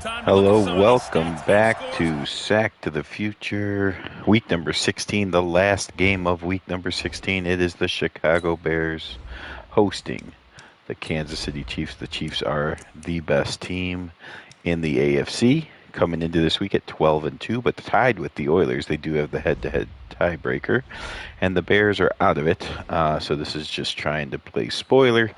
Hello, welcome back to Sack to the Future, week number 16, the last game of week number 16. It is the Chicago Bears hosting the Kansas City Chiefs. The Chiefs are the best team in the AFC, coming into this week at 12-2, but tied with the Oilers. They do have the head-to-head tiebreaker, and the Bears are out of it. So this is just trying to play spoiler.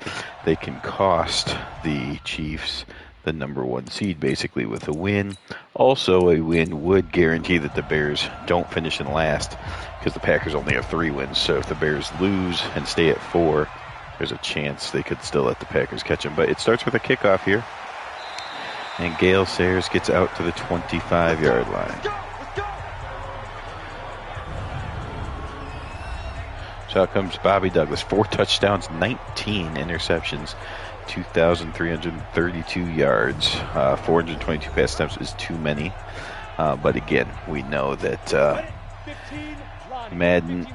They can cost the Chiefs the number one seed, basically, with a win. Also, a win would guarantee that the Bears don't finish in last, because the Packers only have 3 wins. So if the Bears lose and stay at 4, there's a chance they could still let the Packers catch them. But it starts with a kickoff here, and Gale Sayers gets out to the 25-yard line. So out comes Bobby Douglas. 4 touchdowns, 19 interceptions, 2,332 yards, 422 pass attempts is too many. But again, we know that Madden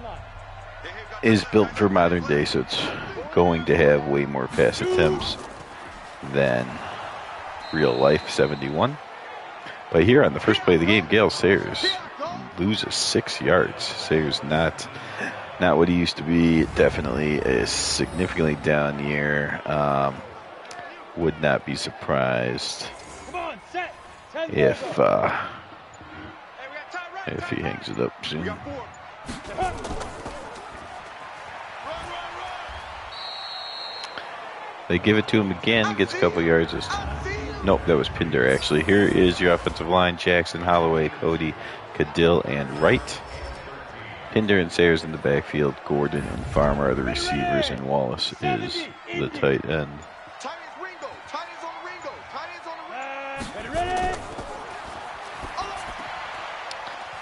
is built for modern day, so it's going to have way more pass attempts than real life 71. But here on the first play of the game, Gale Sayers loses 6 yards. Sayers not what he used to be. Definitely a significantly down year. Would not be surprised if he hangs it up soon. They give it to him again, gets a couple yards this time. Nope, that was Pinder actually. Here is your offensive line: Jackson, Holloway, Cody, Cadill, and Wright. Pinder and Sayers in the backfield. Gordon and Farmer are the receivers, and Wallace is the tight end.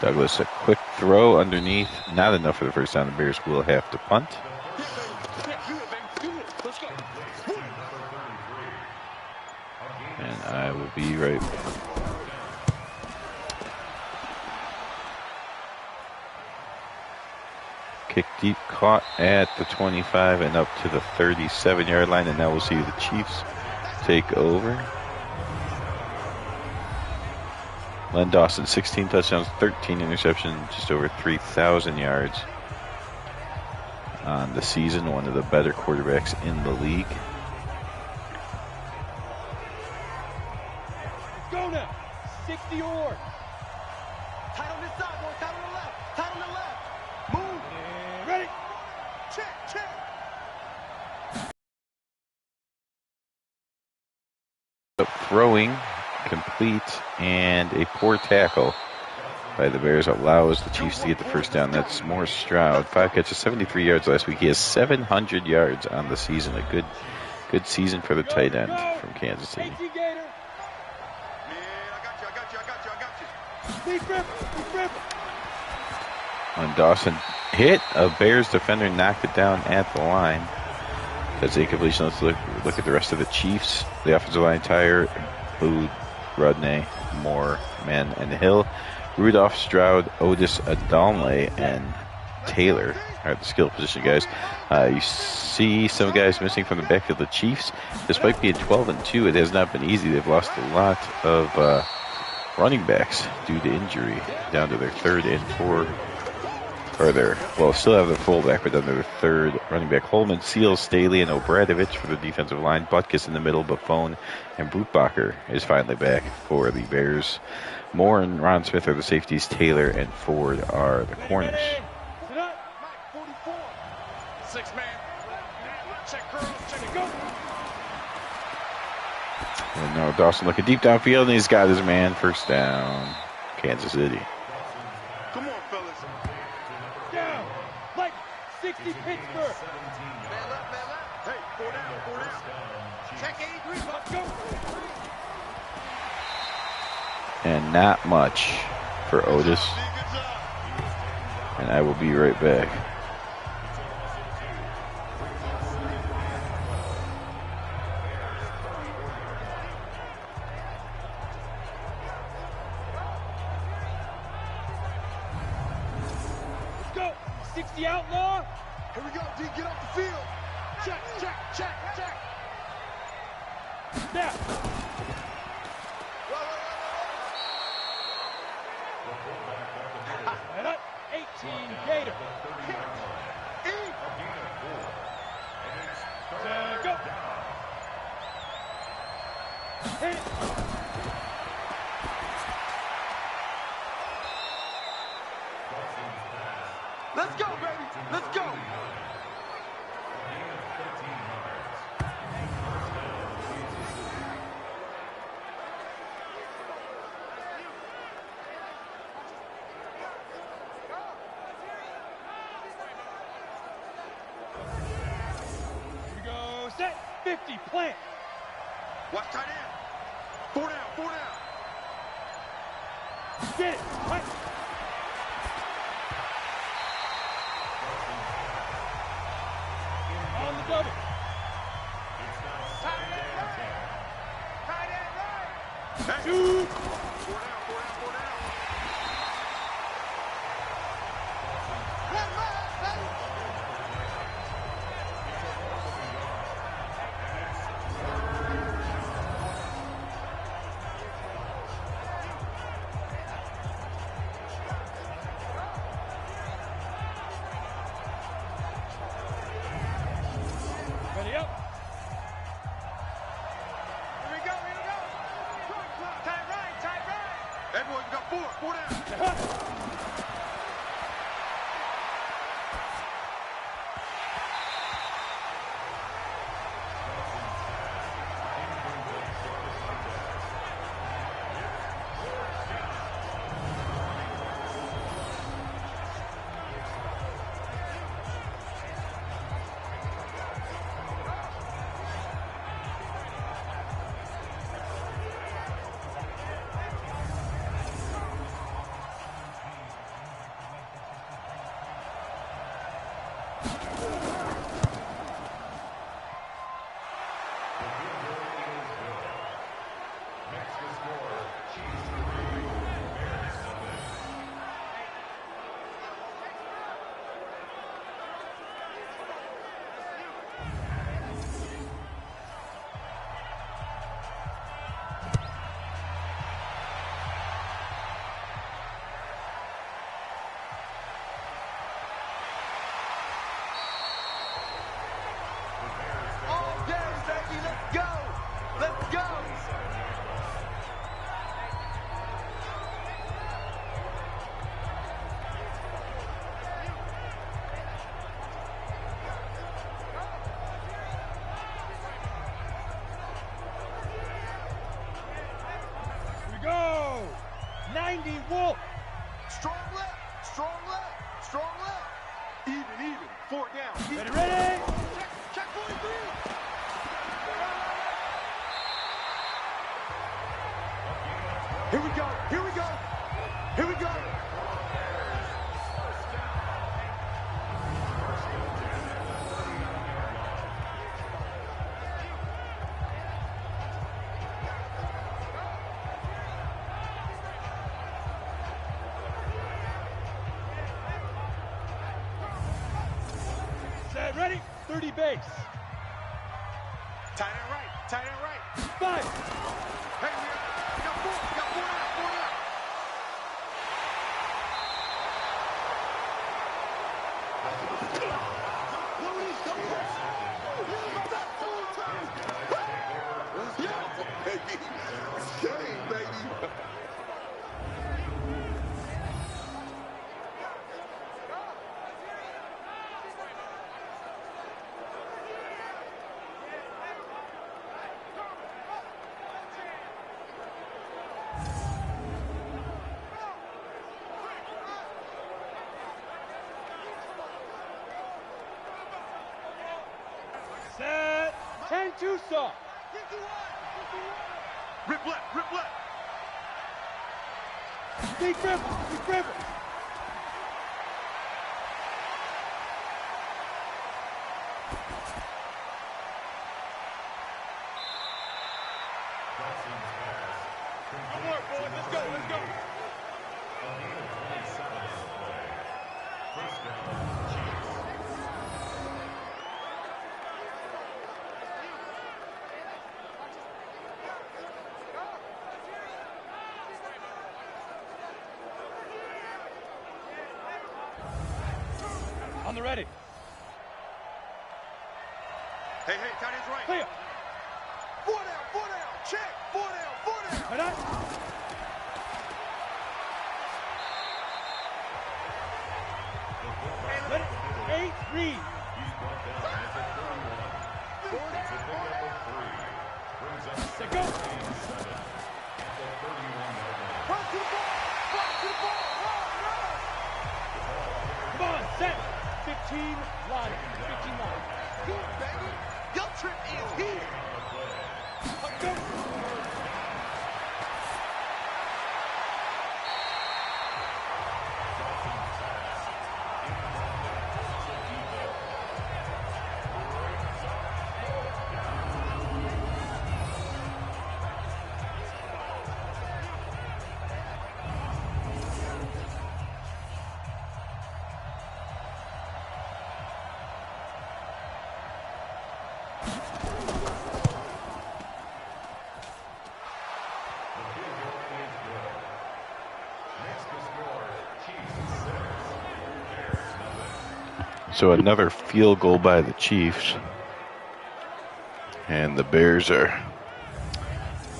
Douglas, a quick throw underneath. Not enough for the first down. The Bears will have to punt. And I will be right back. Kick deep, caught at the 25 and up to the 37-yard line. And now we'll see the Chiefs take over. Len Dawson, 16 touchdowns, 13 interceptions, just over 3,000 yards on the season. One of the better quarterbacks in the league. Go now, 60 or. Tight on this side, boy. Tight on the left. Tight on the left. Move. And ready. Check. Throwing complete, and a poor tackle by the Bears allows the Chiefs to get the first down. That's Morris Stroud. 5 catches, 73 yards last week. He has 700 yards on the season. A good season for the tight end from Kansas City. When Dawson hit a Bears defender, knocked it down at the line. That's a completion. Let's look at the rest of the Chiefs. The offensive line: Tyre, Booth, Rudney, Moore, Mann, and Hill. Rudolph, Stroud, Otis, Adonle, and Taylor are the skill position guys. You see some guys missing from the backfield. The Chiefs, despite being 12-2, it has not been easy. They've lost a lot of running backs due to injury, down to their 3rd and 4th. Still have their fullback, but down to their 3rd running back. Holman, Seals, Staley, and Obradovich for the defensive line. Butkus in the middle, Buffon, and Brutbacher is finally back for the Bears. Moore and Ron Smith are the safeties. Taylor and Ford are the corners. And now Dawson looking deep downfield, and he's got his man. First down, Kansas City. Come on, fellas. Down. Like 60 Pittsburgh. Man left. Hey, 4 down. Check 83. Let's go. And not much for Otis. And I will be right back. Let's go. 60 outlaw. Here we go, D. Get off the field. Check. Now. Let's go, baby. Let's go. Here we go. Set. 50. Plant. Watch tight end. 4 down. 4 down. Get it. Right. On the double. Tight end right. Tight end right. Shoot. 4 down. 4 down. 4 down. One more, baby. Ready up. Here we go, here we go. Tight right, tight right. Everyone, you got 4 down. All day, baby, let's go. Let's go. Here we go. 90 Wolf. Strong left, strong left, strong left. Even. 4 down. Ready. Check 43. Here we go. Here we go. Here we go. Set, ready? 30 base. Tight end right. Tight end right. 5. Hey, we got 4. We got 4 down. 4 down. Set. 10-2 saw. Rip left. Rip left. Big dribble. Big dribble. One more, boys. Let's go. Let's go. On the ready. Hey, tight end's right. Clear. 4 down. Check. 4 down. Come on, set. 15 line. 15 line. Good, baby. Your trip is here. Go. So another field goal by the Chiefs. And the Bears are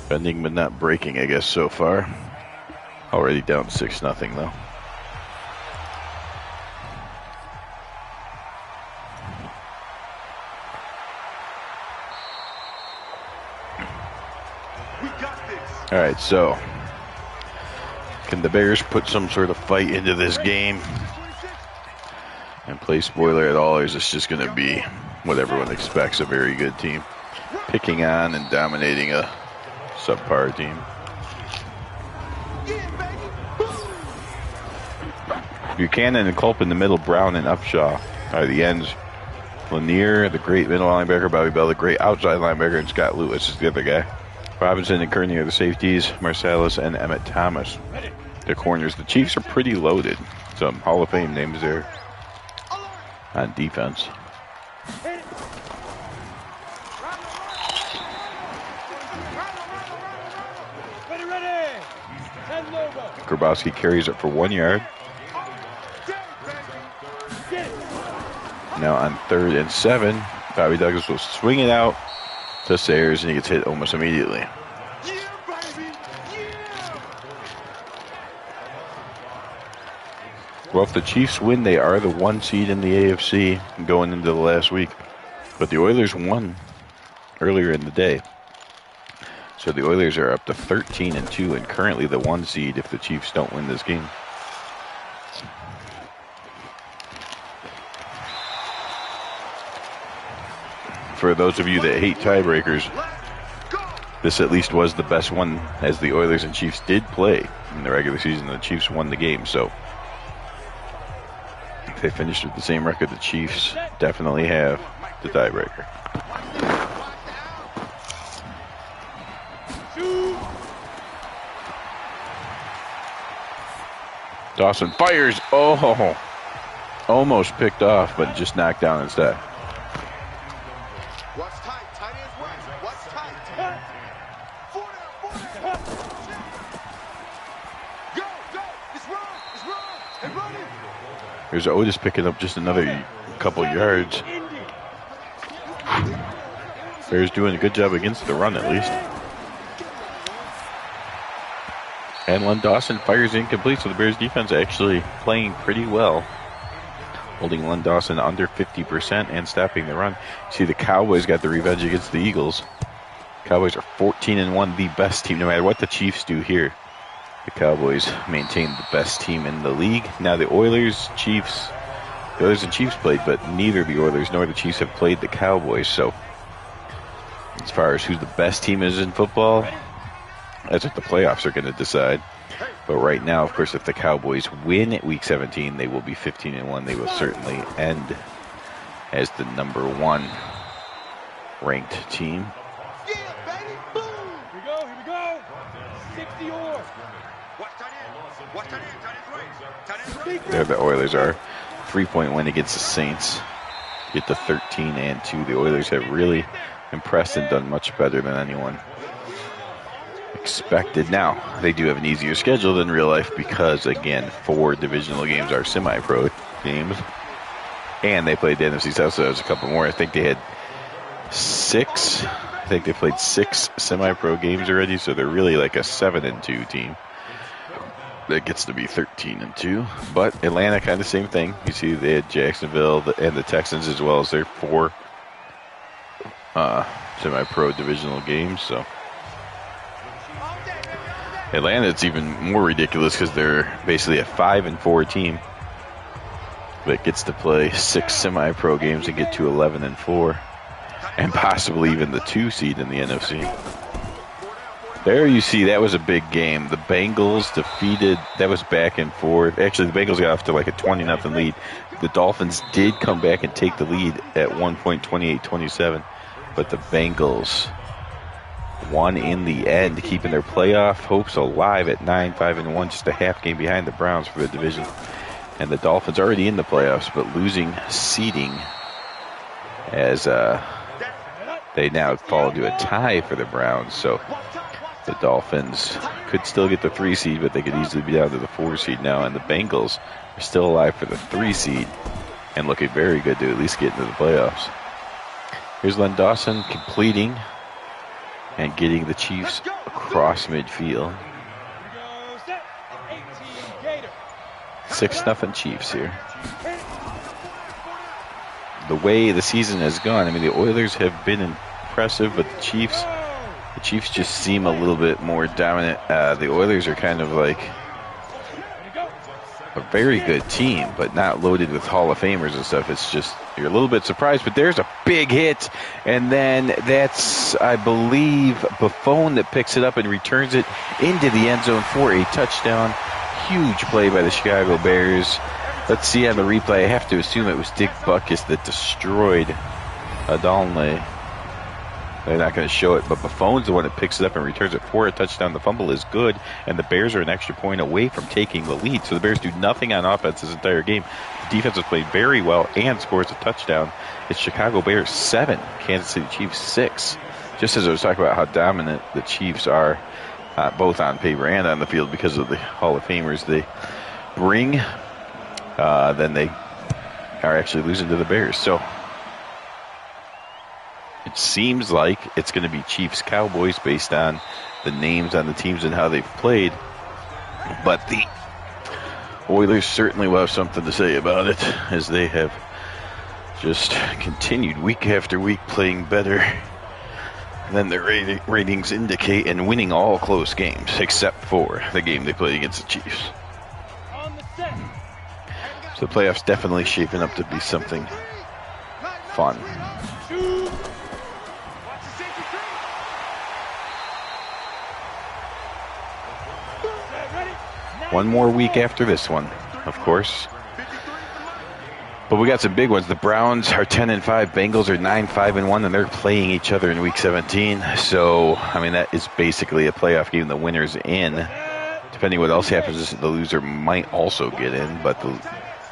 bending but not breaking, I guess, so far. Already down 6-0, though. We got this. All right, so can the Bears put some sort of fight into this game and play spoiler at all, or is this just going to be what everyone expects, a very good team picking on and dominating a subpar team? Buchanan and Culp in the middle, Brown and Upshaw are the ends. Lanier, the great middle linebacker, Bobby Bell, the great outside linebacker, and Scott Lewis is the other guy. Robinson and Kearney are the safeties, Marsalis and Emmett Thomas, the corners. The Chiefs are pretty loaded. Some Hall of Fame names there on defense. Grabowski carries it for 1 yard. Now on 3rd and 7, Bobby Douglas will swing it out to Sayers, and he gets hit almost immediately. Well, if the Chiefs win, they are the 1 seed in the AFC going into the last week. But the Oilers won earlier in the day. So the Oilers are up to 13-2 and currently the 1 seed if the Chiefs don't win this game. For those of you that hate tiebreakers, this at least was the best one, as the Oilers and Chiefs did play in the regular season. The Chiefs won the game, so if they finished with the same record, the Chiefs definitely have the tiebreaker. Dawson fires. Oh, almost picked off, but just knocked down instead. What's tight? Tight ends win. What's tight? 4 down. Go. It's wrong. And run it. Here's Otis picking up just another couple yards. Bears doing a good job against the run, at least. And Len Dawson fires incomplete, so the Bears defense actually playing pretty well, holding Len Dawson under 50% and stopping the run. See, the Cowboys got the revenge against the Eagles. Cowboys are 14-1, the best team. No matter what the Chiefs do here, the Cowboys maintain the best team in the league. Now the Oilers and Chiefs played, but neither the Oilers nor the Chiefs have played the Cowboys. So as far as who the best team is in football, that's what the playoffs are going to decide. But right now, of course, if the Cowboys win at Week 17, they will be 15-1. They will certainly end as the number 1 ranked team. Yeah, baby. Boom. Here we go. 60 or. Watch tight end. There the Oilers are. 3-point win against the Saints. Get to 13-2. The Oilers have really impressed and done much better than anyone expected. Now, they do have an easier schedule than real life because, again, 4 divisional games are semi-pro games. And they played the NFC South, so there's a couple more. I think they had 6 I think they played 6 semi-pro games already, so they're really like a 7-2 team that gets to be 13-2. But Atlanta, kind of same thing. You see, they had Jacksonville and the Texans as well as their 4 semi-pro divisional games. So Atlanta, it's even more ridiculous because they're basically a 5-4 team that gets to play 6 semi-pro games and get to 11-4, and possibly even the 2 seed in the NFC. There you see, that was a big game. The Bengals defeated, that was back and forth. Actually, the Bengals got off to like a 20-0 lead. The Dolphins did come back and take the lead at one point, 28-27, but the Bengals won in the end, keeping their playoff hopes alive at 9-5-1, just a half game behind the Browns for the division. And the Dolphins already in the playoffs, but losing seeding as they now fall to a tie for the Browns. So the Dolphins could still get the 3 seed, but they could easily be down to the 4 seed now. And the Bengals are still alive for the 3 seed and looking very good to at least get into the playoffs. Here's Len Dawson completing and getting the Chiefs across midfield. 6-0 Chiefs here. The way the season has gone, I mean, the Oilers have been impressive, but the Chiefs just seem a little bit more dominant. The Oilers are kind of like a very good team, but not loaded with Hall of Famers and stuff. It's just, you're a little bit surprised, but there's a big hit, and then that's, I believe, Buffon that picks it up and returns it into the end zone for a touchdown. Huge play by the Chicago Bears. Let's see on the replay. I have to assume it was Dick Butkus that destroyed Adonle. They're not going to show it, but Buffon's the one that picks it up and returns it for a touchdown. The fumble is good, and the Bears are an extra point away from taking the lead. So the Bears do nothing on offense this entire game. The defense has played very well and scores a touchdown. It's Chicago Bears 7, Kansas City Chiefs 6. Just as I was talking about how dominant the Chiefs are, both on paper and on the field because of the Hall of Famers they bring, then they are actually losing to the Bears. So it seems like it's going to be Chiefs-Cowboys based on the names on the teams and how they've played. But the Oilers certainly will have something to say about it, as they have just continued week after week playing better than their ratings indicate and winning all close games, except for the game they played against the Chiefs. So the playoffs definitely shaping up to be something fun. One more week after this one, of course. But we got some big ones. The Browns are 10-5, Bengals are 9-5-1, and they're playing each other in Week 17. So, I mean, that is basically a playoff game. The winner's in. Depending what else happens, the loser might also get in. But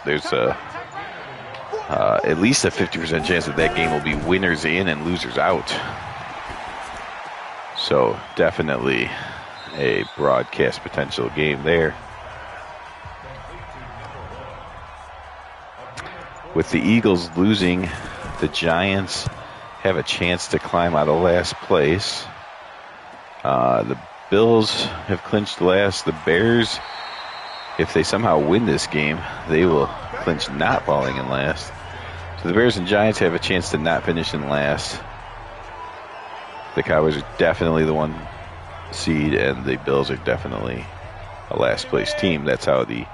there's at least a 50% chance that game will be winners in and losers out. So, definitely a broadcast potential game there. With the Eagles losing, the Giants have a chance to climb out of last place. The Bills have clinched last. The Bears, if they somehow win this game, they will clinch not falling in last. So the Bears and Giants have a chance to not finish in last. The Cowboys are definitely the 1 seed, and the Bills are definitely a last place team. That's how the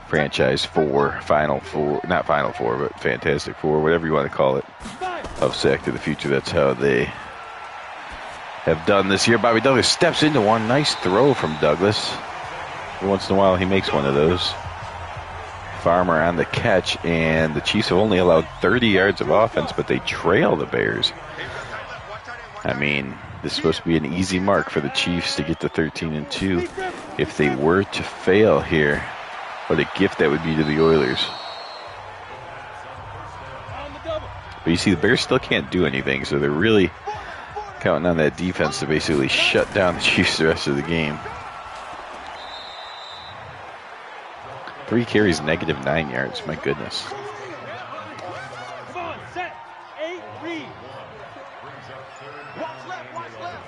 franchise Final Four, not Final Four, but Fantastic Four, whatever you want to call it, of Sack to the Future. That's how they have done this year. Bobby Douglas steps into one. Nice throw from Douglas. Every once in a while he makes one of those. Farmer on the catch, and the Chiefs have only allowed 30 yards of offense, but they trail the Bears. I mean, this is supposed to be an easy mark for the Chiefs to get to 13-2. If they were to fail here, what a gift that would be to the Oilers. But you see, the Bears still can't do anything, so they're really counting on that defense to basically shut down the Chiefs the rest of the game. 3 carries, -9 yards. My goodness.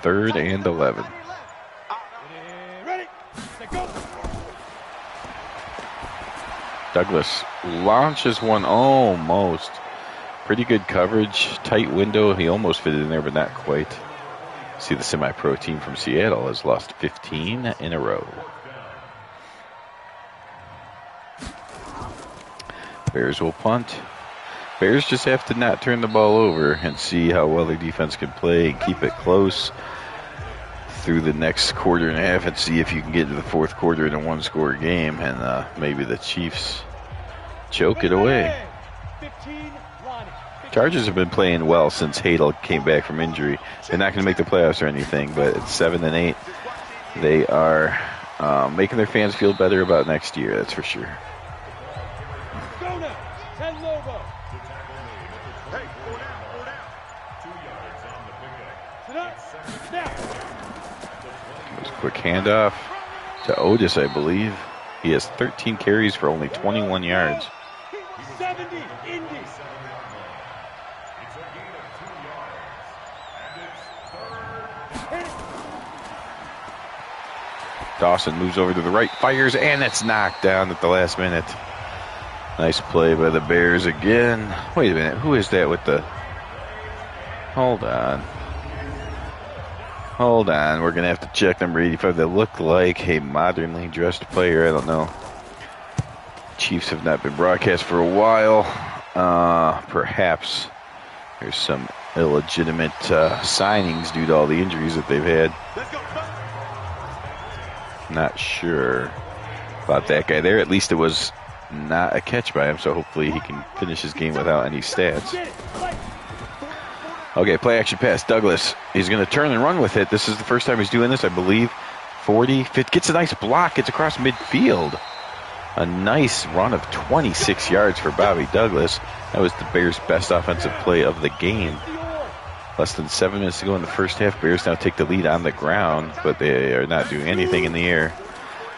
3rd and 11. Ready, set, go. Douglas launches one almost. Pretty good coverage, tight window. He almost fit it in there, but not quite. See, the semi-pro team from Seattle has lost 15 in a row. Bears will punt. Bears just have to not turn the ball over and see how well their defense can play and keep it close through the next quarter and a half and see if you can get to the fourth quarter in a one-score game and maybe the Chiefs choke it away. Chargers have been playing well since Hadel came back from injury. They're not going to make the playoffs or anything, but at 7-8, they are making their fans feel better about next year, that's for sure. Quick handoff to Otis, I believe. He has 13 carries for only 21 yards. 70 Indy. Dawson moves over to the right, fires, and it's knocked down at the last minute. Nice play by the Bears again. Wait a minute, who is that with the... Hold on, we're going to have to check number 85. That looked like a modernly dressed player. I don't know. Chiefs have not been broadcast for a while. Perhaps there's some illegitimate signings due to all the injuries that they've had. Not sure about that guy there. At least it was not a catch by him, so hopefully he can finish his game without any stats. Okay, play action pass. Douglas, he's going to turn and run with it. This is the first time he's doing this, I believe. 40, 50, gets a nice block. Gets across midfield. A nice run of 26 yards for Bobby Douglas. That was the Bears' best offensive play of the game. Less than 7 minutes to go in the first half. Bears now take the lead on the ground, but they are not doing anything in the air.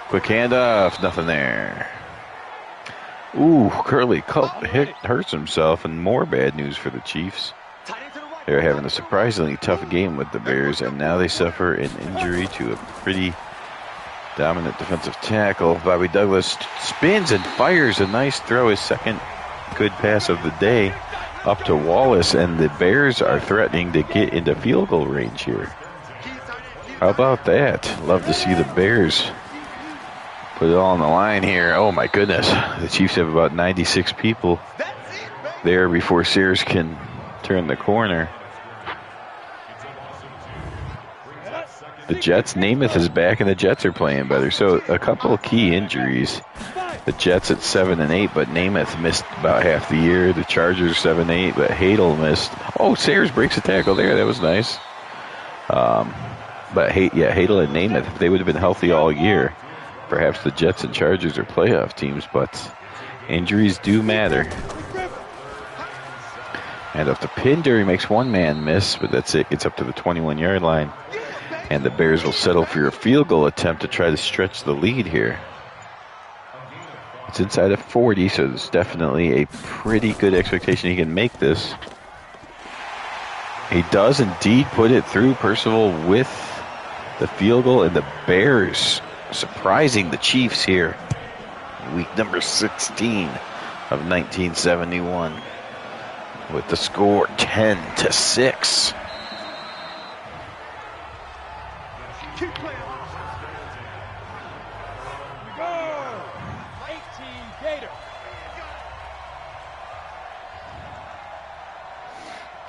Quick handoff, nothing there. Ooh, Curly Culp hurts himself, and more bad news for the Chiefs. They're having a surprisingly tough game with the Bears, and now they suffer an injury to a pretty dominant defensive tackle. Bobby Douglas spins and fires a nice throw, his second good pass of the day, up to Wallace, and the Bears are threatening to get into field goal range here. How about that? Love to see the Bears put it all on the line here. Oh my goodness. The Chiefs have about 96 people there before Sears can turn the corner. The Jets, Namath is back, and the Jets are playing better. So a couple of key injuries. The Jets at 7-8, but Namath missed about half the year. The Chargers 7-8, but Hadel missed. Oh, Sayers breaks a tackle there. That was nice. But Hadel and Namath, if they would have been healthy all year, perhaps the Jets and Chargers are playoff teams, but injuries do matter. And up to Pinder, he makes one man miss, but that's it. Gets up to the 21-yard line. And the Bears will settle for a field goal attempt to try to stretch the lead here. It's inside of 40, so there's definitely a pretty good expectation he can make this. He does indeed put it through. Percival with the field goal, and the Bears surprising the Chiefs here. Week number 16 of 1971 with the score 10-6. Keep playing. Go. 18 Gator.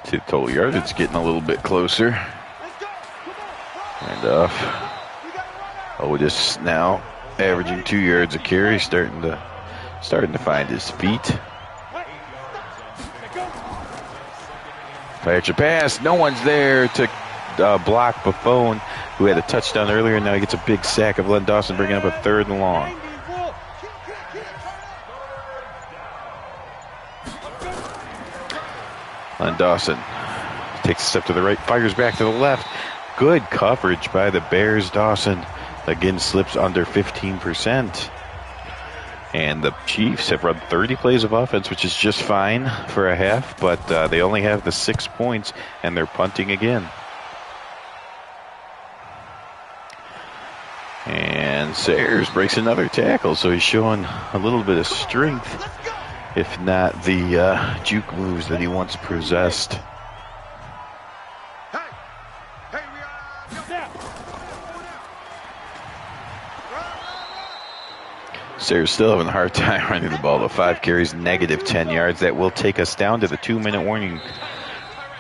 See the total yardage getting a little bit closer. And Otis now averaging 2 yards a carry, starting to find his feet. Play action pass. No one's there to block Buffon, who had a touchdown earlier. Now he gets a big sack of Len Dawson, bringing up a 3rd and long. Len Dawson takes a step to the right, fires back to the left. Good coverage by the Bears. Dawson again slips under 15%. And the Chiefs have run 30 plays of offense, which is just fine for a half, but they only have the 6 points, and they're punting again. And Sayers breaks another tackle, so he's showing a little bit of strength, if not the juke moves that he once possessed. Sayers still having a hard time running the ball, though. 5 carries, negative 10 yards. That will take us down to the 2-minute warning.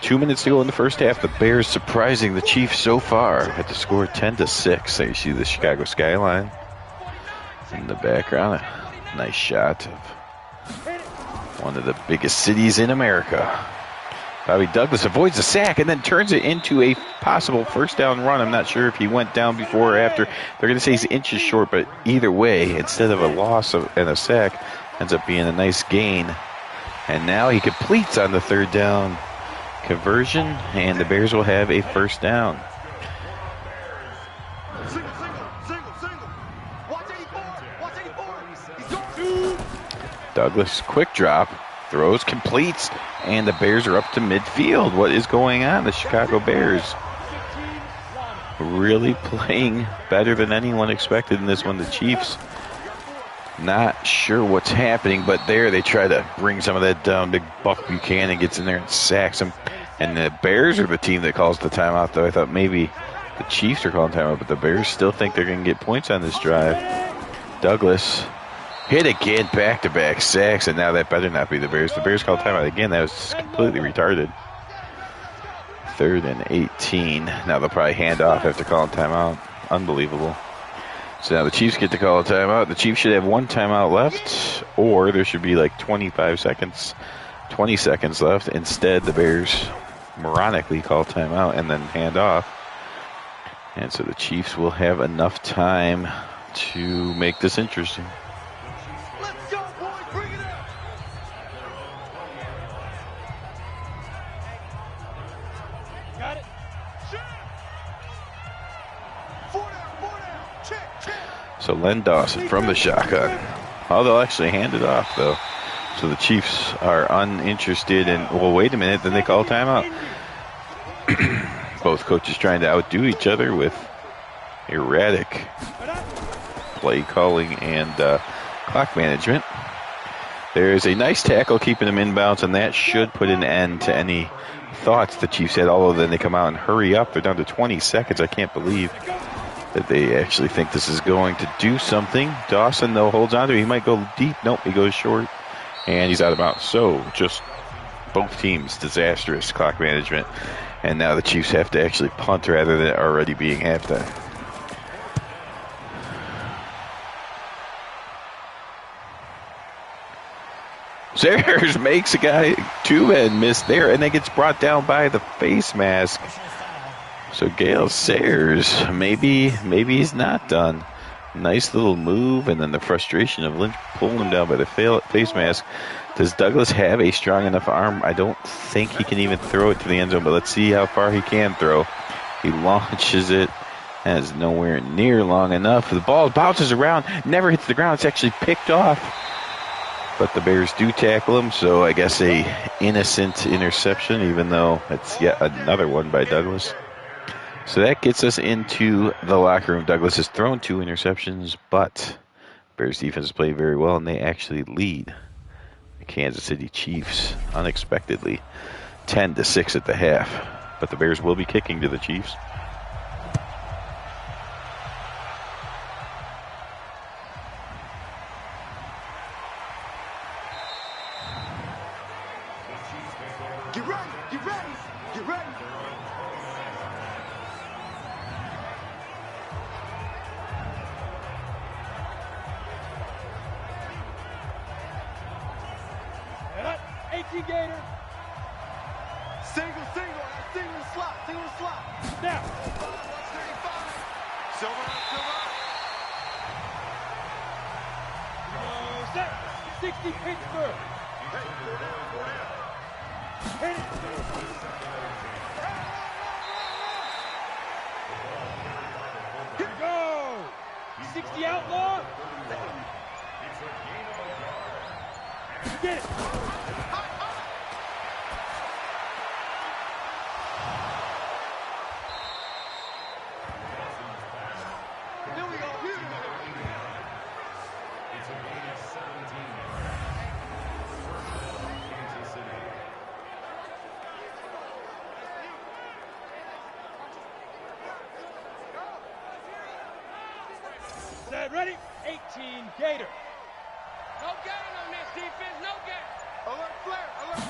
2 minutes to go in the first half. The Bears surprising the Chiefs so far at the score 10-6. So you see the Chicago skyline in the background. A nice shot of one of the biggest cities in America. Bobby Douglas avoids the sack and then turns it into a possible first down run. I'm not sure if he went down before or after. They're going to say he's inches short, but either way, instead of a loss and a sack, ends up being a nice gain. And now he completes on the third down conversion, and the Bears will have a first down. Douglas, quick drop, throws, completes, and the Bears are up to midfield. What is going on? The Chicago Bears really playing better than anyone expected in this one. The Chiefs, not sure what's happening, but there they try to bring some of that down. Big Buck Buchanan gets in there and sacks him. And the Bears are the team that calls the timeout, though. I thought maybe the Chiefs are calling timeout, but the Bears still think they're going to get points on this drive. Douglas hit again, back-to-back sacks, and now that better not be the Bears. The Bears call timeout again. That was completely retarded. 3rd and 18. Now they'll probably hand off after calling timeout. Unbelievable. So now the Chiefs get to call a timeout. The Chiefs should have 1 timeout left, or there should be like 20 seconds left. Instead, the Bears moronically call timeout and then hand off. And so the Chiefs will have enough time to make this interesting. Let's go, boys, bring it up. Got it. Four down. Check. So Len Dawson from the shotgun. Oh, they'll actually hand it off, though. So the Chiefs are uninterested in, well, wait a minute, then they call timeout. Both coaches trying to outdo each other with erratic play calling and clock management. There's a nice tackle keeping them inbounds, and that should put an end to any thoughts the Chiefs had, although then they come out and hurry up. They're down to 20 seconds. I can't believe that they actually think this is going to do something. Dawson, though, holds on to it. He might go deep. Nope, he goes short, and he's out of bounds. So just both teams, disastrous clock management. And now the Chiefs have to actually punt rather than already being halftime. Sayers makes a guy two-man miss there, and then gets brought down by the face mask. So Gale Sayers, maybe he's not done. Nice little move, and then the frustration of Lynch pulling him down by the face mask. Does Douglas have a strong enough arm? I don't think he can even throw it to the end zone, but let's see how far he can throw. He launches it, and it's nowhere near long enough. The ball bounces around, never hits the ground. It's actually picked off. But the Bears do tackle him, so I guess a innocent interception, even though it's yet another one by Douglas. So that gets us into the locker room. Douglas has thrown 2 interceptions, but Bears defense has played very well, and they actually lead the Kansas City Chiefs unexpectedly 10-6 at the half. But the Bears will be kicking to the Chiefs. Get ready. Gator. Single slot. Now. 135. Silver. 60 Pittsburgh. Hey, 4 down. Hit it. Here we go. 60 outlaw. Get it. Here Set, ready? 18 Gator. No gain on this defense, no gain. Alert flare, alert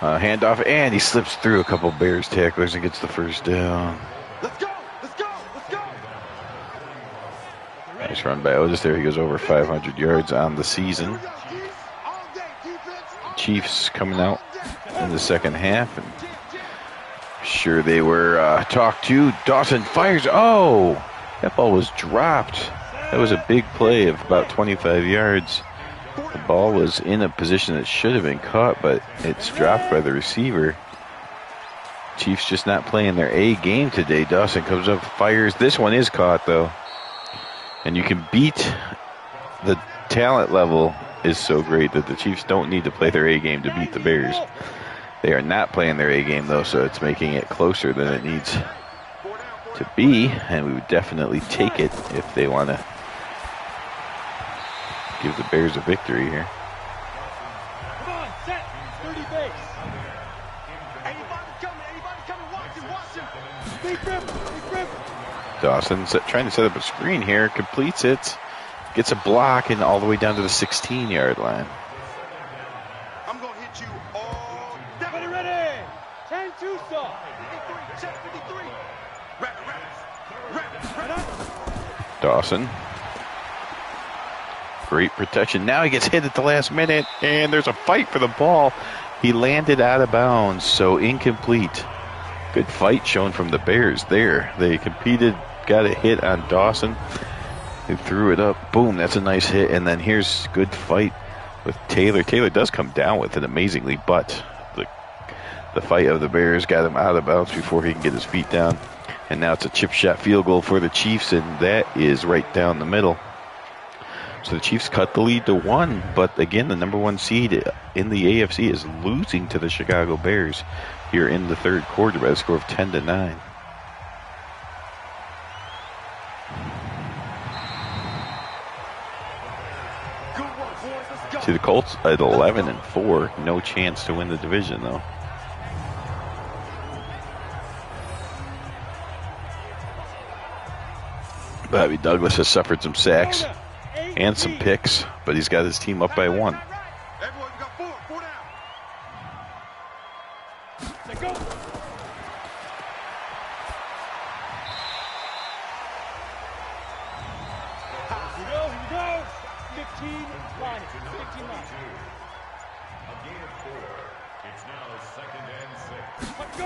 flare. Handoff, and he slips through a couple Bears tacklers and gets the first down. Let's go, let's go, let's go. Nice run by Otis there. He goes over 500 yards on the season. Chiefs coming out in the second half, and sure they were talked to. Dawson fires. Oh, that ball was dropped. That was a big play of about 25 yards. The ball was in a position that should have been caught, but it's dropped by the receiver. Chiefs just not playing their A game today. Dawson comes up, fires. This one is caught, though. And you can beat the talent level is so great that the Chiefs don't need to play their A game to beat the Bears. They are not playing their A game, though, so it's making it closer than it needs to be, and we would definitely take it if they want to give the Bears a victory here. Come on, set, 30 base. Anybody coming, watch him. Big rip. Dawson trying to set up a screen here, completes it, gets a block, and all the way down to the 16-yard line. I'm going to hit you all. Ready. 10 Tucson. 53, check 53. Wrap. Dawson. Great protection. Now he gets hit at the last minute, and there's a fight for the ball. He landed out of bounds, so incomplete. Good fight shown from the Bears there. They competed, got a hit on Dawson, who threw it up. Boom, that's a nice hit. And then here's good fight with Taylor. Taylor does come down with it amazingly, but the fight of the Bears got him out of bounds before he can get his feet down. And now it's a chip shot field goal for the Chiefs, and that is right down the middle. So the Chiefs cut the lead to 1, but again, the number 1 seed in the AFC is losing to the Chicago Bears here in the third quarter by a score of 10-9. See the Colts at 11-4, no chance to win the division though. Bobby Douglas has suffered some sacks and some picks, but he's got his team up by 1. Everyone, you got four down. Let's go. Here we go. 15 line. 15 line. A gain of 4. It's now 2nd and 6. Let's go.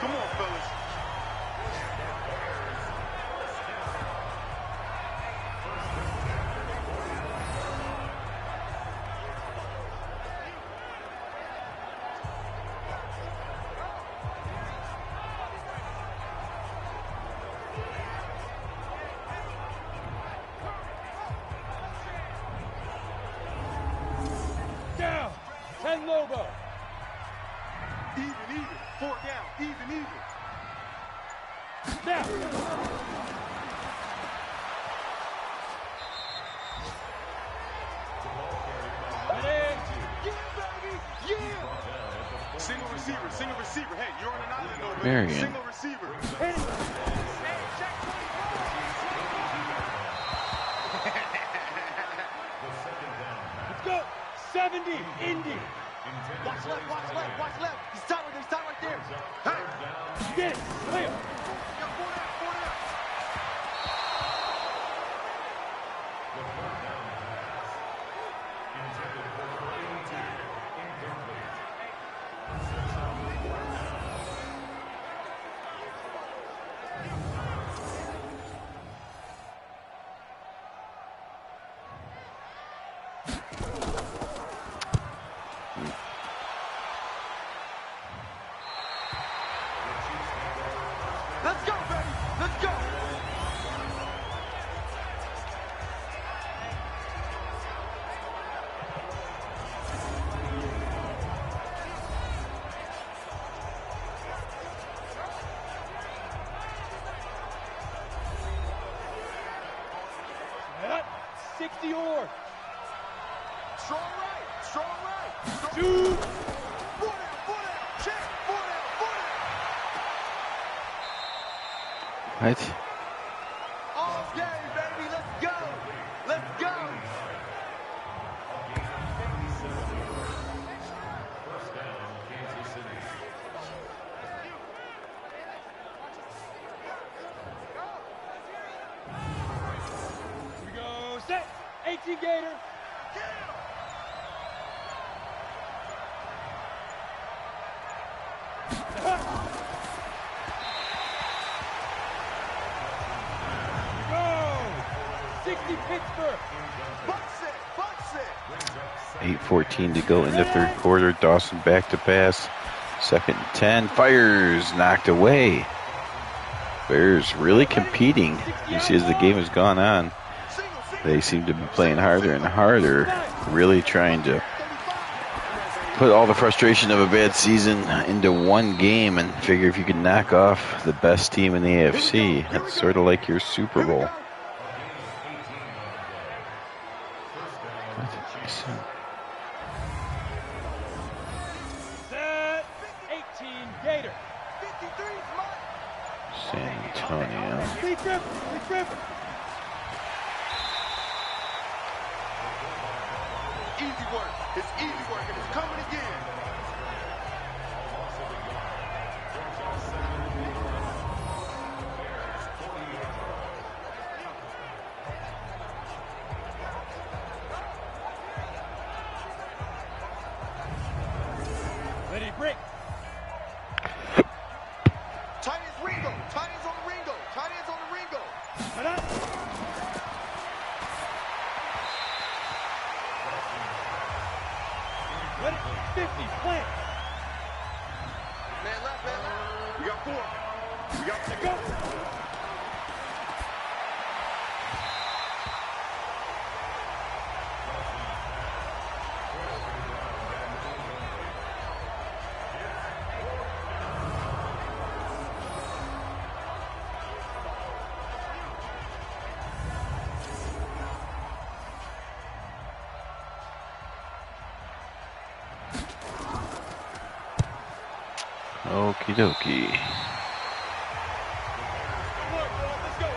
Come on, fellas. Down. 10 Lobo. Even. 4 down. Even. Now. Ready? Yeah, baby. Yeah. Single receiver. Hey, you're on an island over there. Marion. Single receiver. Hit it. Let's go. 70. Indy. Watch left. He's tight right there. Hey. Get it. Clear. Four down. Let's go, baby. Let's go. Yep. 60 or. Strong right. Shoot. 4 down. Check. 4 down. What? All day, baby. Let's go. Let's go. First down, Kansas City. Here we go. Set. 18 Gator. Go. 60 Pittsburgh. Bucks it. 8:14 to go in the third quarter. Dawson back to pass. 2nd and 10. Fires. Knocked away. Bears really competing. You see, as the game has gone on, they seem to be playing harder and harder, really trying to put all the frustration of a bad season into one game and figure if you can knock off the best team in the AFC. It's sort of like your Super Bowl. Set. 18 Gator. 53 San Antonio. Big grip. Easy work. It's easy work, and it's coming again. Ready, break. Tight ends Ringo. Tight ends on the Ringo. Tight ends on the Ringo. Cut up. Ready? 50. Plant. Man left, man left. We got 4. We got to go. Okie dokie. Let's go.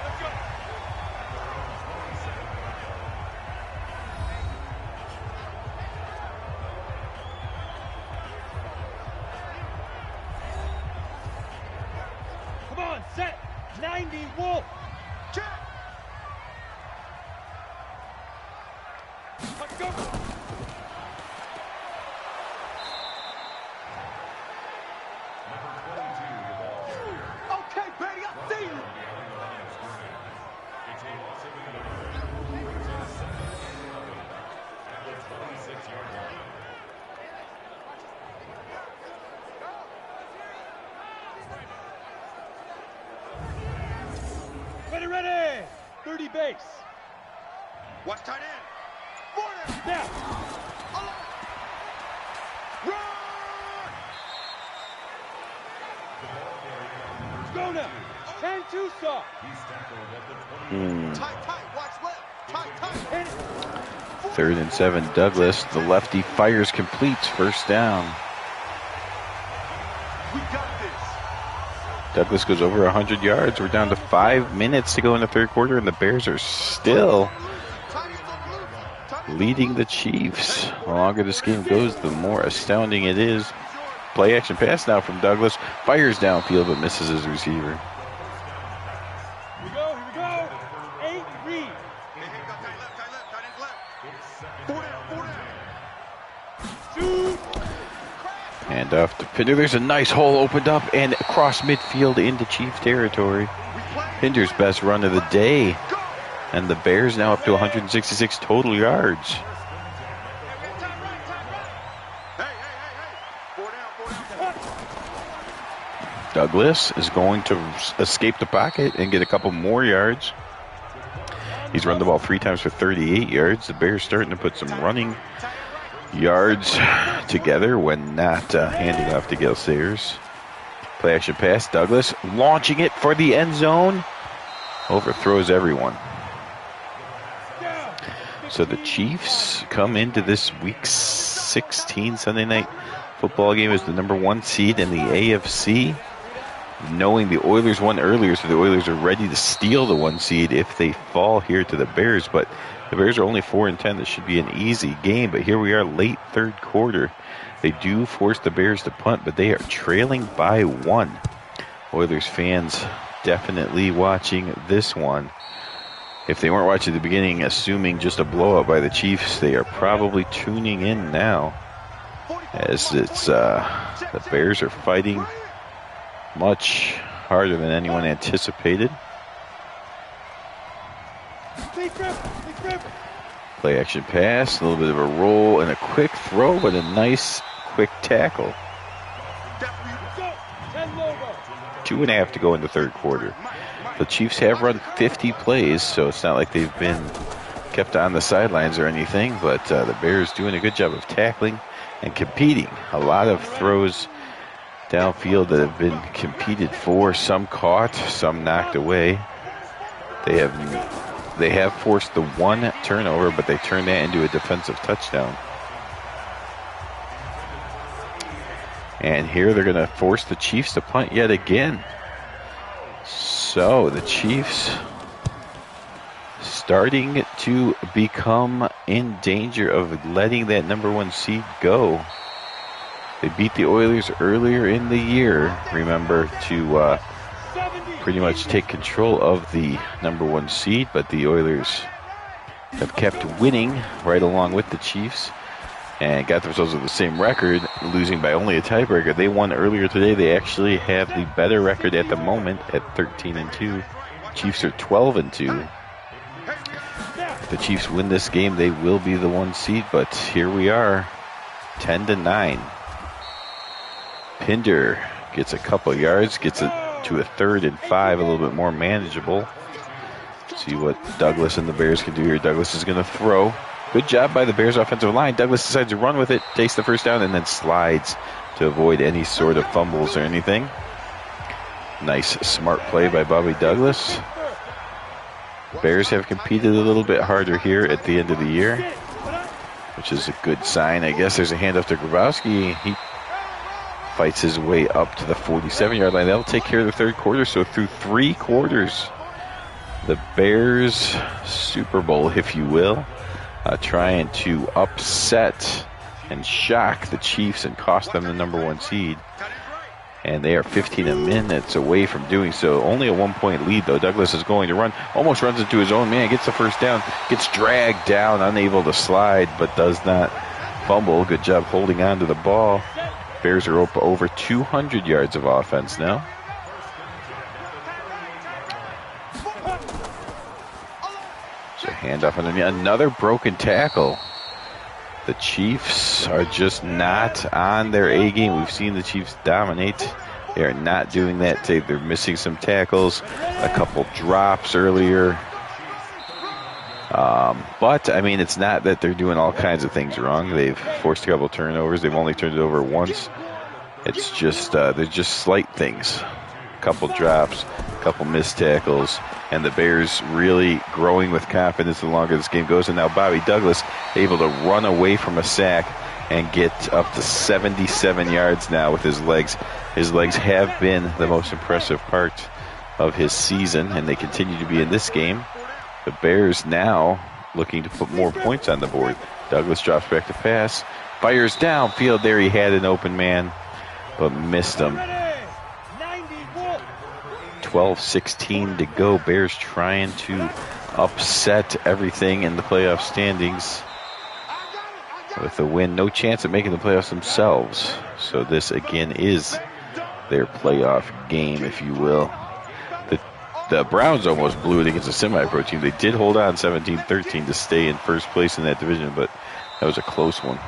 Come on, set. 90 Wolf. Check. Let's go. Okay, baby, I see you. It's a loss of 11 at the 26-yard line. Ready. 30 base. Watch tight end. 4 down. Now. Run! Let's go now. 10-2 saw. He's tackled at the 20. Tight. Watch left. Tight. 3rd and 7. Douglas, the lefty, fires, completes. First down. We got this. Douglas goes over 100 yards. We're down to 5 minutes to go in the third quarter, and the Bears are still leading the Chiefs. The longer this game goes, the more astounding it is. Play action pass now from Douglas. Fires downfield, but misses his receiver. Here we go. 8 read. Tight ends left. 4 down. Shoot. And off to Pinder. There's a nice hole opened up and across midfield into Chief territory. Pinder's best run of the day. And the Bears now up to 166 total yards. Douglas is going to escape the pocket and get a couple more yards. He's run the ball 3 times for 38 yards. The Bears starting to put some running yards together when not handing off to Gale Sayers. Play action pass. Douglas launching it for the end zone. Overthrows everyone. So the Chiefs come into this week's 16 Sunday night football game as the number 1 seed in the AFC. Knowing the Oilers won earlier, so the Oilers are ready to steal the 1 seed if they fall here to the Bears. But the Bears are only 4-10. This should be an easy game. But here we are, late third quarter. They do force the Bears to punt, but they are trailing by 1. Oilers fans definitely watching this one. If they weren't watching the beginning, assuming just a blowout by the Chiefs, they are probably tuning in now, as it's the Bears are fighting much harder than anyone anticipated. Play action pass, a little bit of a roll and a quick throw, but a nice quick tackle. 2.5 to go in the third quarter. The Chiefs have run 50 plays, so it's not like they've been kept on the sidelines or anything, but the Bears doing a good job of tackling and competing. A lot of throws downfield that have been competed for, some caught, some knocked away. They have forced the 1 turnover, but they turned that into a defensive touchdown. And here they're going to force the Chiefs to punt yet again. So the Chiefs starting to become in danger of letting that number 1 seed go. They beat the Oilers earlier in the year, remember, to pretty much take control of the number 1 seed, but the Oilers have kept winning right along with the Chiefs and got themselves with the same record, losing by only a tiebreaker. They won earlier today. They actually have the better record at the moment at 13-2. Chiefs are 12-2. If the Chiefs win this game, they will be the 1 seed, but here we are, 10-9. Pinder gets a couple yards, gets it to a 3rd and 5, a little bit more manageable. See what Douglas and the Bears can do here. Douglas is going to throw. Good job by the Bears offensive line. Douglas decides to run with it, takes the first down, and then slides to avoid any sort of fumbles or anything. Nice, smart play by Bobby Douglas. Bears have competed a little bit harder here at the end of the year, which is a good sign. I guess there's a handoff to Grabowski. He fights his way up to the 47-yard line. That'll take care of the third quarter. So through 3 quarters, the Bears Super Bowl, if you will, trying to upset and shock the Chiefs and cost them the number 1 seed. And they are 15 minutes away from doing so. Only a 1-point lead, though. Douglas is going to run. Almost runs into his own man. Gets the first down. Gets dragged down. Unable to slide, but does not fumble. Good job holding on to the ball. Bears are over 200 yards of offense now. So handoff underneath. Another broken tackle. The Chiefs are just not on their A game. We've seen the Chiefs dominate. They are not doing that today. They're missing some tackles, a couple drops earlier. But, I mean, it's not that they're doing all kinds of things wrong. They've forced a couple turnovers. They've only turned it over once. It's just, they're just slight things. A couple drops, a couple missed tackles, and the Bears really growing with confidence the longer this game goes. And now Bobby Douglas able to run away from a sack and get up to 77 yards now with his legs. His legs have been the most impressive part of his season, and they continue to be in this game. The Bears now looking to put more points on the board. Douglas drops back to pass, fires downfield there. He had an open man, but missed him. 12-16 to go. Bears trying to upset everything in the playoff standings. With a win, no chance of making the playoffs themselves. So this again is their playoff game, if you will. The Browns almost blew it against a semi-pro team. They did hold on 17-13 to stay in first place in that division, but that was a close one.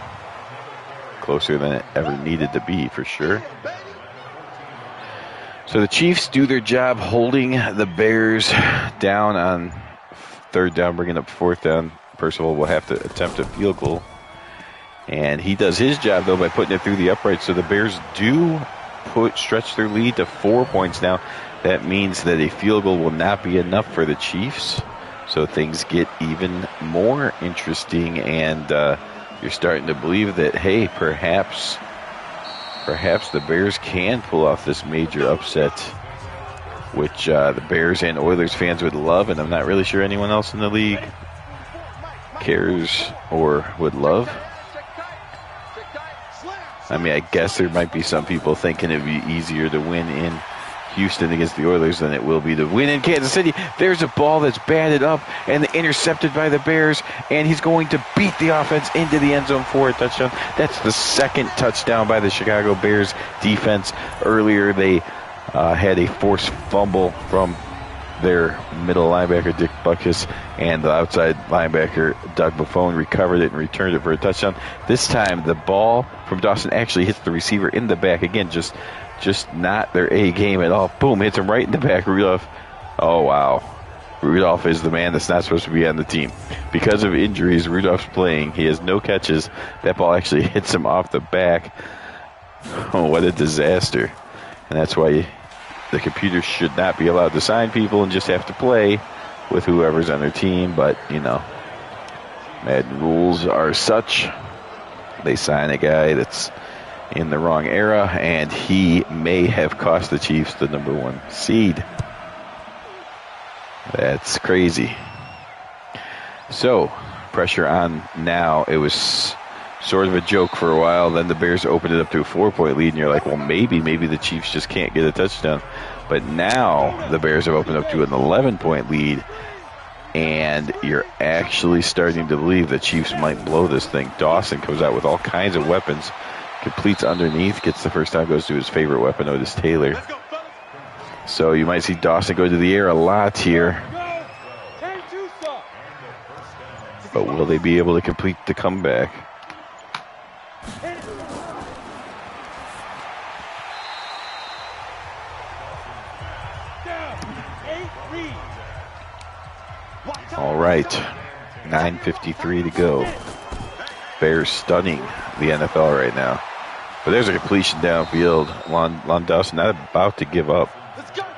Closer than it ever needed to be, for sure. So the Chiefs do their job holding the Bears down on 3rd down, bringing up 4th down. Percival will have to attempt a field goal. And he does his job, though, by putting it through the upright. So the Bears do stretch their lead to 4 points now. That means that a field goal will not be enough for the Chiefs. So things get even more interesting and you're starting to believe that, hey, perhaps the Bears can pull off this major upset, which the Bears and Oilers fans would love, and I'm not really sure anyone else in the league cares or would love. I mean, I guess there might be some people thinking it'd be easier to win in Houston against the Oilers than it will be to win in Kansas City. There's a ball that's batted up and intercepted by the Bears, and he's going to beat the offense into the end zone for a touchdown. That's the second touchdown by the Chicago Bears defense. Earlier, they had a forced fumble from their middle linebacker, Dick Butkus, and the outside linebacker, Doug Buffone, recovered it and returned it for a touchdown. This time, the ball from Dawson actually hits the receiver in the back. Again, just not their A game at all. Boom, hits him right in the back. Rudolph, oh, wow. Rudolph is the man that's not supposed to be on the team. Because of injuries, Rudolph's playing. He has no catches. That ball actually hits him off the back. Oh, what a disaster. And that's why the computer should not be allowed to sign people and just have to play with whoever's on their team. But, you know, Madden rules are such. They sign a guy that's in the wrong era, and he may have cost the Chiefs the #1 seed. That's crazy. So, pressure on now. It was sort of a joke for a while. Then the Bears opened it up to a 4-point lead, and you're like, well, maybe the Chiefs just can't get a touchdown. But now the Bears have opened up to an 11-point lead, and you're actually starting to believe the Chiefs might blow this thing. Dawson comes out with all kinds of weapons, completes underneath, gets the first time, goes to his favorite weapon, Otis Taylor. So you might see Dawson go to the air a lot here. But will they be able to complete the comeback? All right, 9:53 to go. Bears stunning the NFL right now. But there's a completion downfield. Lon Dawson not about to give up.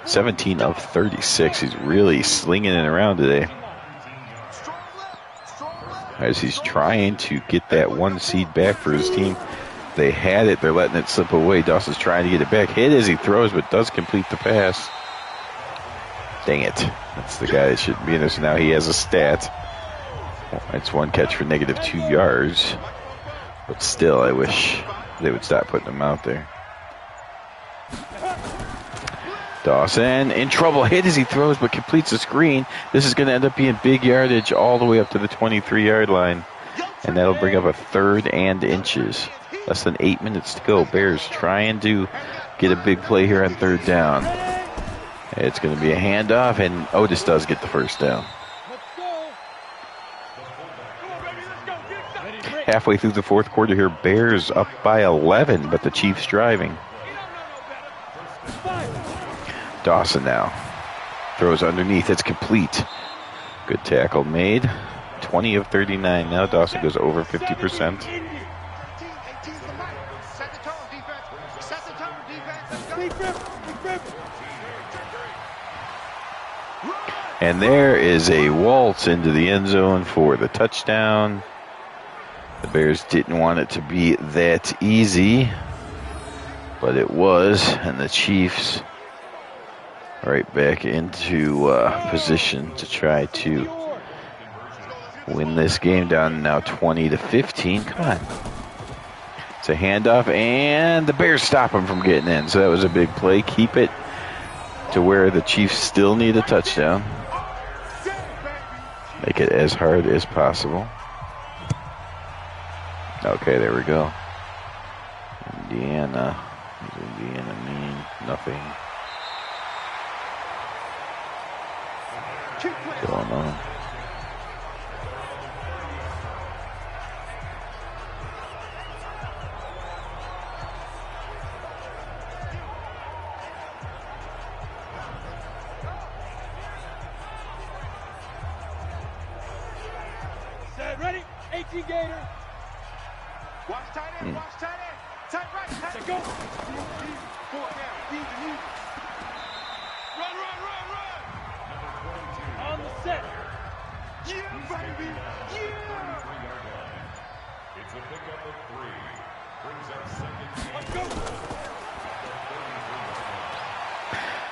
17 of 36. He's really slinging it around today, as he's trying to get that 1 seed back for his team. They had it. They're letting it slip away. Dawson's trying to get it back. Hit as he throws, but does complete the pass. Dang it. That's the guy that shouldn't be in this. Now he has a stat. It's 1 catch for -2 yards. But still, I wish they would stop putting him out there. Dawson in trouble. Hit as he throws, but completes the screen. This is going to end up being big yardage all the way up to the 23-yard line. And that'll bring up a 3rd and inches. Less than 8 minutes to go. Bears trying to get a big play here on 3rd down. It's going to be a handoff, and Otis does get the first down. Halfway through the 4th quarter here, Bears up by 11, but the Chiefs driving. Dawson now throws underneath. It's complete. Good tackle made. 20 of 39. Now Dawson goes over 50%. And there is a waltz into the end zone for the touchdown. The Bears didn't want it to be that easy, but it was, and the Chiefs right back into position to try to win this game, down now 20-15. Come on. It's a handoff, and the Bears stop him from getting in. So that was a big play. Keep it to where the Chiefs still need a touchdown. Make it as hard as possible. Okay, there we go. Indiana. What does Indiana mean? Nothing going on. Set, ready? 18 Gator. Watch tight end, watch tight end. Tight right, tight go. Four down, feed the move. Run, run, run, run. On the set. Yeah, baby. Yeah.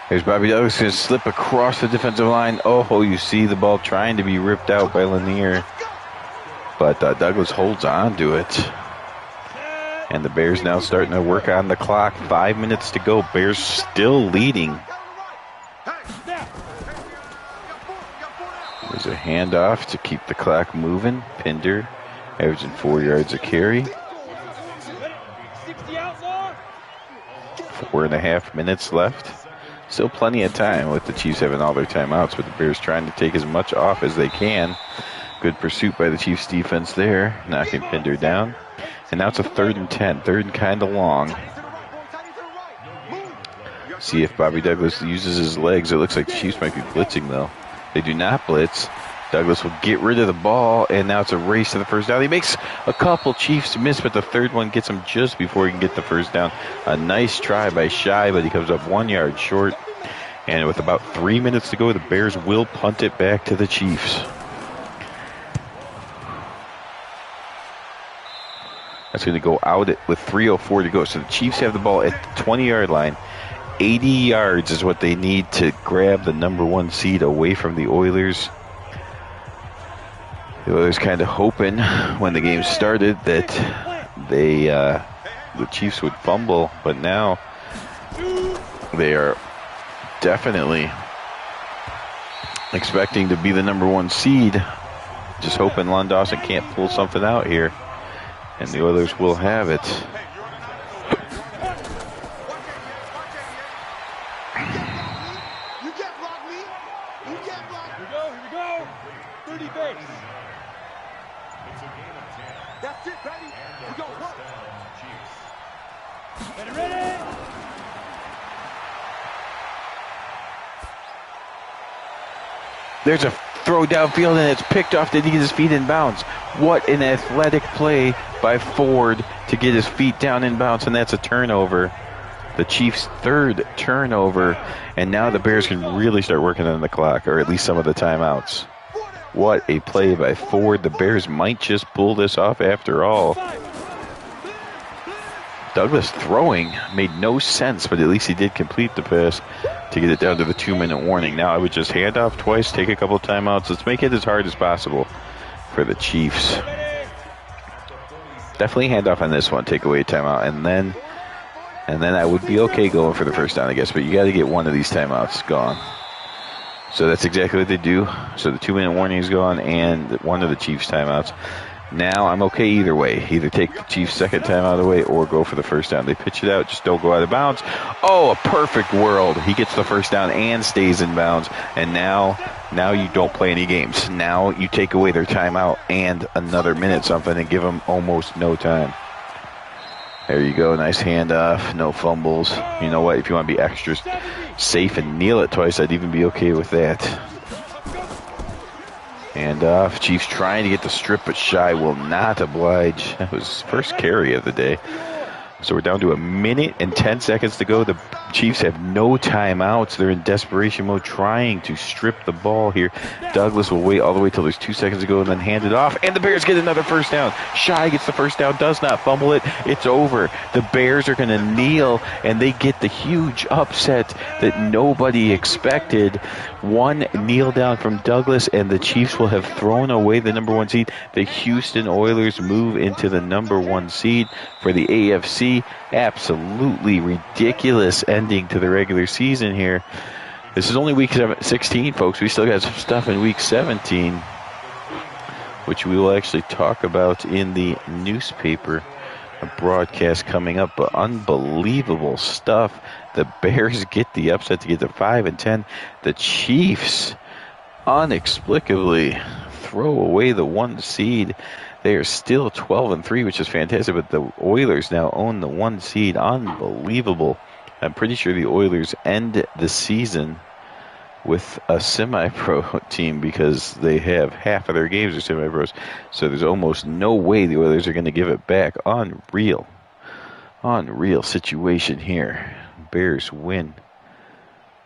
There's Bobby Douglas going to slip across the defensive line. Oh, you see the ball trying to be ripped out by Lanier. But Douglas holds on to it. And the Bears now starting to work on the clock. 5 minutes to go. Bears still leading. There's a handoff to keep the clock moving. Pinder averaging 4 yards a carry. 4.5 minutes left. Still plenty of time with the Chiefs having all their timeouts, but the Bears trying to take as much off as they can. Good pursuit by the Chiefs defense there, knocking Pinder down. And now it's a 3rd and 10, 3rd and kind of long. See if Bobby Douglas uses his legs. It looks like the Chiefs might be blitzing, though. They do not blitz. Douglas will get rid of the ball, and now it's a race to the first down. He makes a couple Chiefs miss, but the third one gets him just before he can get the first down. A nice try by Shy, but he comes up 1 yard short. And with about 3 minutes to go, the Bears will punt it back to the Chiefs. That's going to go out with 3:04 to go. So the Chiefs have the ball at the 20-yard line. 80 yards is what they need to grab the number 1 seed away from the Oilers. The Oilers kind of hoping when the game started that the Chiefs would fumble, but now they are definitely expecting to be the number 1 seed. Just hoping Lon Dawson can't pull something out here, and the Oilers will have it. There's a throw downfield, and it's picked off to get his feet in bounds. What an athletic play by Ford to get his feet down in bounds, and that's a turnover. The Chiefs' 3rd turnover, and now the Bears can really start working on the clock, or at least some of the timeouts. What a play by Ford. The Bears might just pull this off after all. Douglas throwing made no sense, but at least he did complete the pass to get it down to the 2-minute warning. Now I would just hand off twice, take a couple of timeouts. Let's make it as hard as possible for the Chiefs. Definitely hand off on this one, take away a timeout, and then I would be okay going for the first down, I guess. But you got to get one of these timeouts gone. So that's exactly what they do. So the 2-minute warning is gone, and one of the Chiefs' timeouts. Now I'm okay either way. Either take the Chiefs' second timeout away or go for the first down. They pitch it out, just don't go out of bounds. Oh, a perfect world. He gets the first down and stays in bounds. And now you don't play any games. Now you take away their timeout and another minute something and give them almost no time. There you go. Nice handoff. No fumbles. You know what? If you want to be extra safe and kneel it twice, I'd even be okay with that. Handoff. Chiefs trying to get the strip, but Shy will not oblige. That was his first carry of the day. So we're down to 1 minute and 10 seconds to go. The Chiefs have no timeouts. They're in desperation mode trying to strip the ball here. Douglas will wait all the way till there's 2 seconds to go and then hand it off. And the Bears get another first down. Shy gets the first down, does not fumble it. It's over. The Bears are going to kneel, and they get the huge upset that nobody expected. One kneel down from Douglas, and the Chiefs will have thrown away the number 1 seed. The Houston Oilers move into the number 1 seed for the AFC. Absolutely ridiculous ending to the regular season here. This is only week 16, folks. We still got some stuff in week 17, which we will actually talk about in the newspaper broadcast coming up. But unbelievable stuff. The Bears get the upset to get to 5-10. The Chiefs inexplicably throw away the 1 seed. They are still 12-3, which is fantastic, but the Oilers now own the 1 seed. Unbelievable. I'm pretty sure the Oilers end the season with a semi-pro team because they have half of their games are semi-pros. So there's almost no way the Oilers are going to give it back. Unreal situation here. Bears win.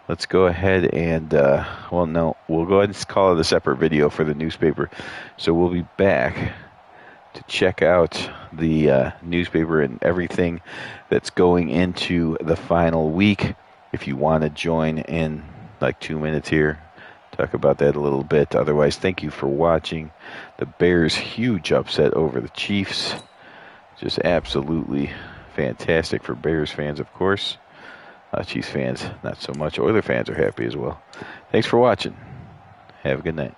Let's go ahead and, we'll go ahead and call it a separate video for the newspaper. So we'll be back to check out the newspaper and everything that's going into the final week. If you want to join in like 2 minutes here, talk about that a little bit. Otherwise, thank you for watching. The Bears' huge upset over the Chiefs. Just absolutely fantastic for Bears fans, of course. Chiefs fans, not so much. Oiler fans are happy as well. Thanks for watching. Have a good night.